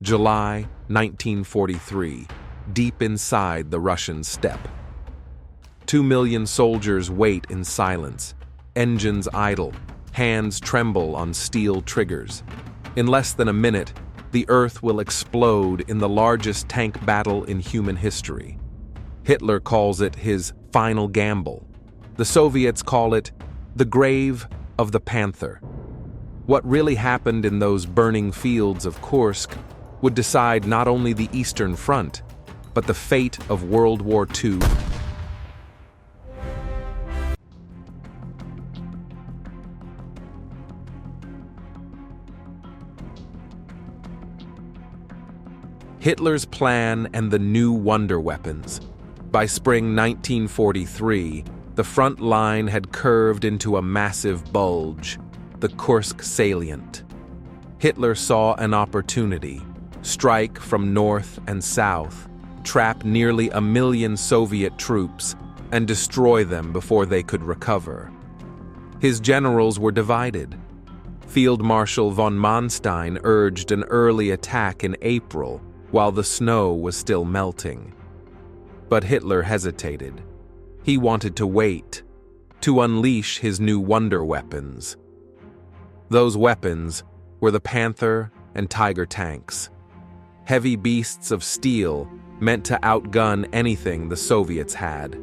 July 1943, deep inside the Russian steppe. 2 million soldiers wait in silence, engines idle, hands tremble on steel triggers. In less than a minute, the earth will explode in the largest tank battle in human history. Hitler calls it his final gamble. The Soviets call it the grave of the Panther. What really happened in those burning fields of Kursk would decide not only the Eastern Front, but the fate of World War II. Hitler's plan and the new wonder weapons. By spring 1943, the front line had curved into a massive bulge, the Kursk salient. Hitler saw an opportunity: strike from north and south, trap nearly 1 million Soviet troops, and destroy them before they could recover. His generals were divided. Field Marshal von Manstein urged an early attack in April, while the snow was still melting. But Hitler hesitated. He wanted to wait, to unleash his new wonder weapons. Those weapons were the Panther and Tiger tanks. Heavy beasts of steel meant to outgun anything the Soviets had.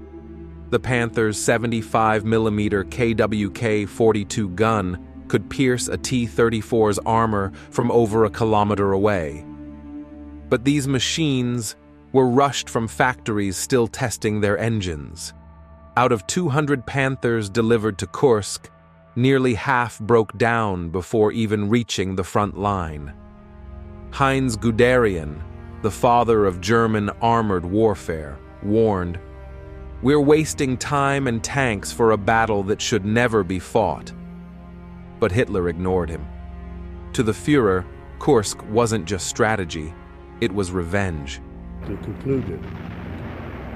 The Panther's 75mm KWK-42 gun could pierce a T-34's armor from over a kilometer away. But these machines were rushed from factories still testing their engines. Out of 200 Panthers delivered to Kursk, nearly half broke down before even reaching the front line. Heinz Guderian, the father of German armored warfare, warned, "We're wasting time and tanks for a battle that should never be fought." But Hitler ignored him. To the Führer, Kursk wasn't just strategy, it was revenge. He concluded.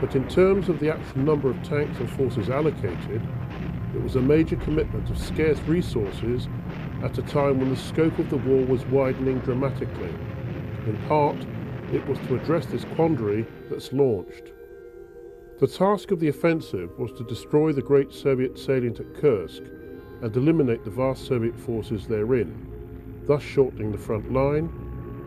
But in terms of the actual number of tanks and forces allocated, it was a major commitment of scarce resources at a time when the scope of the war was widening dramatically. In part, it was to address this quandary that's launched. The task of the offensive was to destroy the great Soviet salient at Kursk and eliminate the vast Soviet forces therein, thus shortening the front line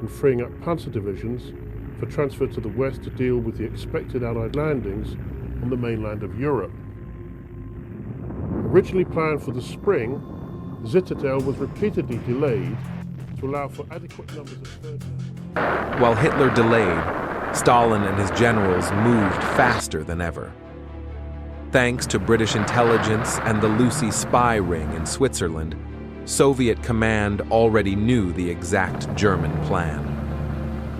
and freeing up panzer divisions for transfer to the west to deal with the expected Allied landings on the mainland of Europe. Originally planned for the spring, the Citadel was repeatedly delayed to allow for adequate numbers of third. While Hitler delayed, Stalin and his generals moved faster than ever. Thanks to British intelligence and the Lucy spy ring in Switzerland, Soviet command already knew the exact German plan.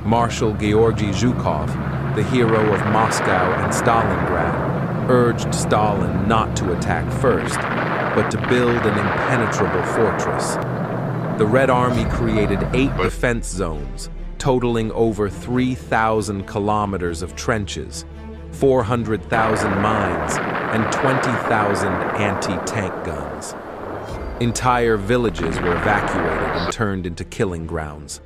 Marshal Georgy Zhukov, the hero of Moscow and Stalingrad, urged Stalin not to attack first, but to build an impenetrable fortress. The Red Army created 8 defense zones, totaling over 3,000 kilometers of trenches, 400,000 mines, and 20,000 anti-tank guns. Entire villages were evacuated and turned into killing grounds.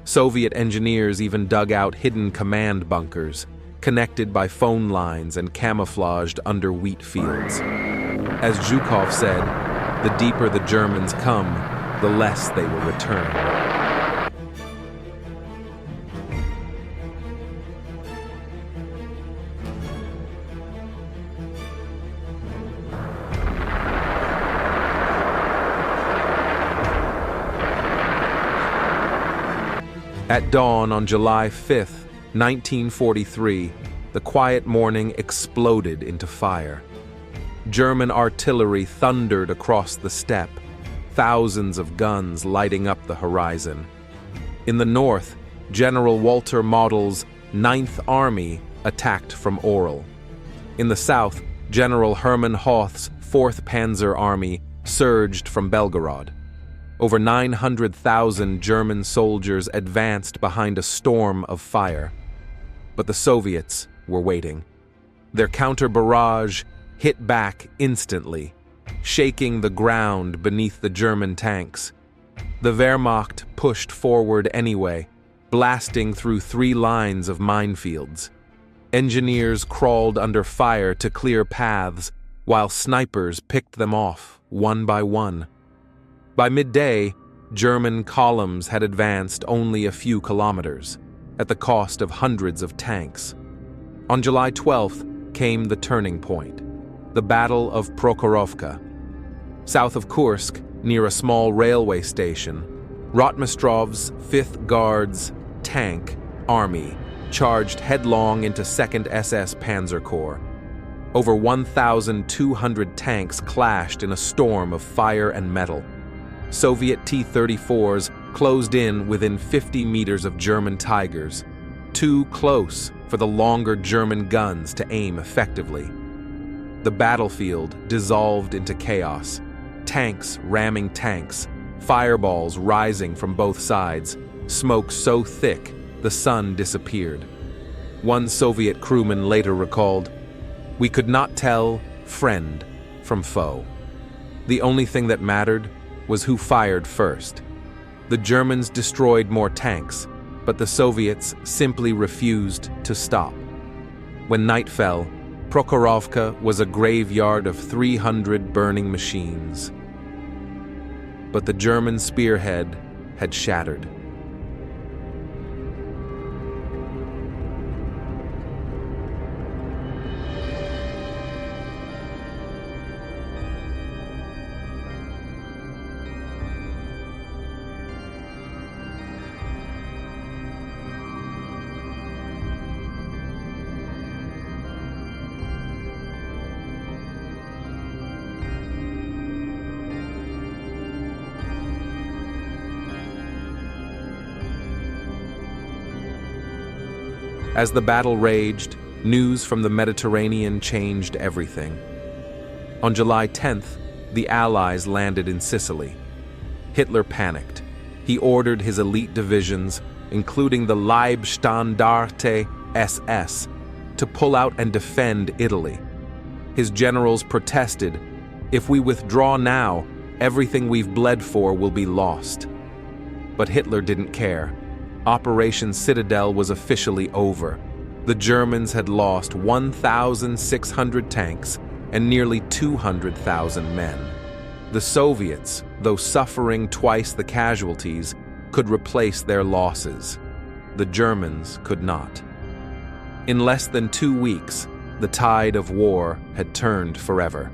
Soviet engineers even dug out hidden command bunkers, connected by phone lines and camouflaged under wheat fields. As Zhukov said, the deeper the Germans come, the less they will return. At dawn on July 5, 1943, the quiet morning exploded into fire. German artillery thundered across the steppe, thousands of guns lighting up the horizon. In the north, General Walter Model's 9th Army attacked from Orel. In the south, General Hermann Hoth's 4th Panzer Army surged from Belgorod. Over 900,000 German soldiers advanced behind a storm of fire. But the Soviets were waiting. Their counter-barrage hit back instantly, shaking the ground beneath the German tanks. The Wehrmacht pushed forward anyway, blasting through 3 lines of minefields. Engineers crawled under fire to clear paths, while snipers picked them off, one by one. By midday, German columns had advanced only a few kilometers, at the cost of hundreds of tanks. On July 12th came the turning point, the Battle of Prokhorovka. South of Kursk, near a small railway station, Rotmistrov's 5th Guards tank army charged headlong into 2nd SS Panzer Corps. Over 1,200 tanks clashed in a storm of fire and metal. Soviet T-34s closed in within 50 meters of German Tigers, too close for the longer German guns to aim effectively. The battlefield dissolved into chaos, tanks ramming tanks, fireballs rising from both sides, smoke so thick the sun disappeared. One Soviet crewman later recalled, "We could not tell friend from foe. The only thing that mattered was who fired first. The Germans destroyed more tanks, but the Soviets simply refused to stop." When night fell, Prokhorovka was a graveyard of 300 burning machines. But the German spearhead had shattered. As the battle raged, news from the Mediterranean changed everything. On July 10th, the Allies landed in Sicily. Hitler panicked. He ordered his elite divisions, including the Leibstandarte SS, to pull out and defend Italy. His generals protested, "If we withdraw now, everything we've bled for will be lost." But Hitler didn't care. Operation Citadel was officially over. The Germans had lost 1,600 tanks and nearly 200,000 men. The Soviets, though suffering twice the casualties, could replace their losses. The Germans could not. In less than 2 weeks, the tide of war had turned forever.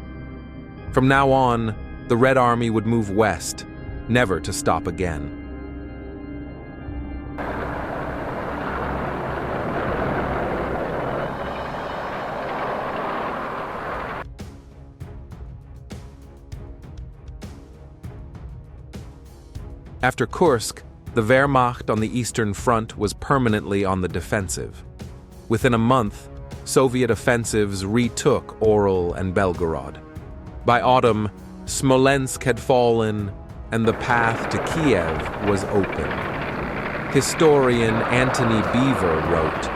From now on, the Red Army would move west, never to stop again. After Kursk, the Wehrmacht on the Eastern Front was permanently on the defensive. Within a month, Soviet offensives retook Orel and Belgorod. By autumn, Smolensk had fallen, and the path to Kiev was open. Historian Antony Beevor wrote,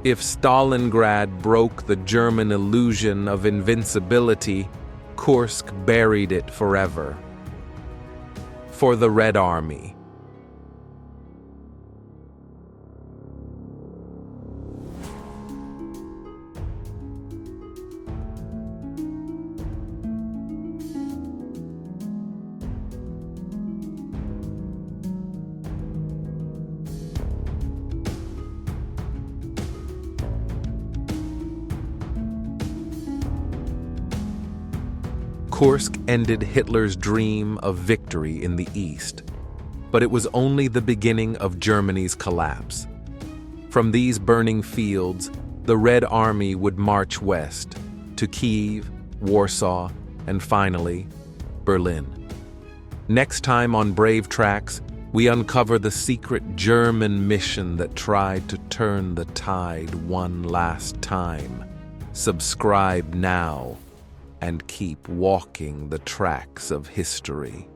"If Stalingrad broke the German illusion of invincibility, Kursk buried it forever." For the Red Army. Kursk ended Hitler's dream of victory in the East, but it was only the beginning of Germany's collapse. From these burning fields, the Red Army would march west to Kyiv, Warsaw, and finally, Berlin. Next time on BraveTracks, we uncover the secret German mission that tried to turn the tide one last time. Subscribe now and keep walking the tracks of history.